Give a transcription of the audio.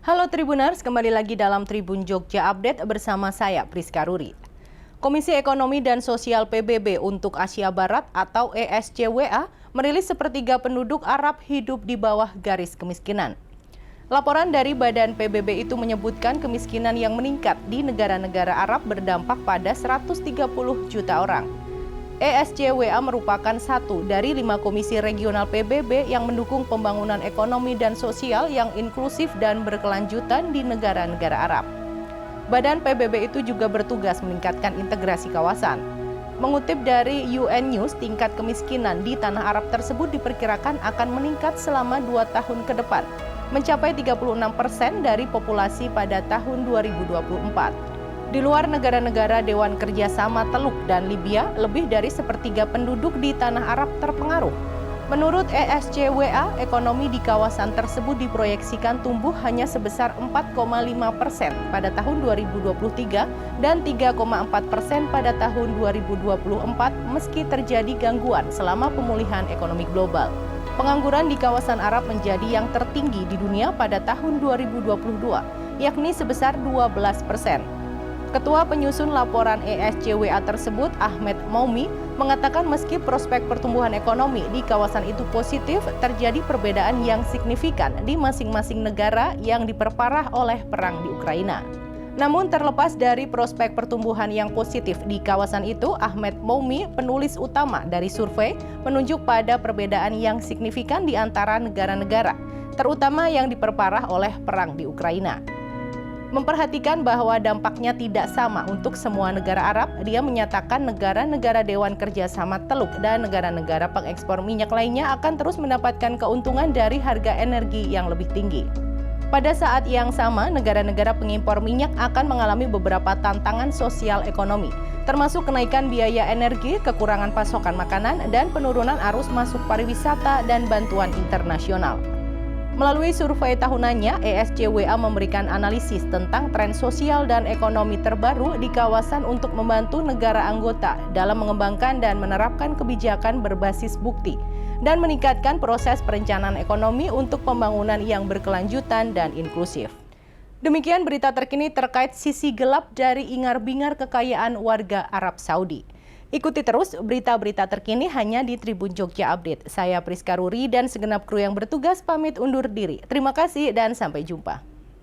Halo Tribuners, kembali lagi dalam Tribun Jogja Update bersama saya Priska Ruri. Komisi Ekonomi dan Sosial PBB untuk Asia Barat atau ESCWA merilis sepertiga penduduk Arab hidup di bawah garis kemiskinan. Laporan dari Badan PBB itu menyebutkan kemiskinan yang meningkat di negara-negara Arab berdampak pada 130 juta orang. ESCWA merupakan satu dari 5 komisi regional PBB yang mendukung pembangunan ekonomi dan sosial yang inklusif dan berkelanjutan di negara-negara Arab. Badan PBB itu juga bertugas meningkatkan integrasi kawasan. Mengutip dari UN News, tingkat kemiskinan di tanah Arab tersebut diperkirakan akan meningkat selama 2 tahun ke depan, mencapai 36% dari populasi pada tahun 2024. Di luar negara-negara Dewan Kerjasama Teluk dan Libya, lebih dari sepertiga penduduk di tanah Arab terpengaruh. Menurut ESCWA, ekonomi di kawasan tersebut diproyeksikan tumbuh hanya sebesar 4,5% pada tahun 2023 dan 3,4% pada tahun 2024 meski terjadi gangguan selama pemulihan ekonomi global. Pengangguran di kawasan Arab menjadi yang tertinggi di dunia pada tahun 2022, yakni sebesar 12%. Ketua penyusun laporan ESCWA tersebut, Ahmed Moumi, mengatakan meski prospek pertumbuhan ekonomi di kawasan itu positif, terjadi perbedaan yang signifikan di masing-masing negara yang diperparah oleh perang di Ukraina. Namun terlepas dari prospek pertumbuhan yang positif di kawasan itu, Ahmed Moumi, penulis utama dari survei, menunjuk pada perbedaan yang signifikan di antara negara-negara, terutama yang diperparah oleh perang di Ukraina. Memperhatikan bahwa dampaknya tidak sama untuk semua negara Arab, dia menyatakan negara-negara Dewan Kerjasama Teluk dan negara-negara pengekspor minyak lainnya akan terus mendapatkan keuntungan dari harga energi yang lebih tinggi. Pada saat yang sama, negara-negara pengimpor minyak akan mengalami beberapa tantangan sosial ekonomi, termasuk kenaikan biaya energi, kekurangan pasokan makanan, dan penurunan arus masuk pariwisata dan bantuan internasional. Melalui survei tahunannya, ESCWA memberikan analisis tentang tren sosial dan ekonomi terbaru di kawasan untuk membantu negara anggota dalam mengembangkan dan menerapkan kebijakan berbasis bukti dan meningkatkan proses perencanaan ekonomi untuk pembangunan yang berkelanjutan dan inklusif. Demikian berita terkini terkait sisi gelap dari ingar-bingar kekayaan warga Arab Saudi. Ikuti terus berita-berita terkini hanya di Tribun Jogja Update. Saya Priska Ruri dan segenap kru yang bertugas pamit undur diri. Terima kasih dan sampai jumpa.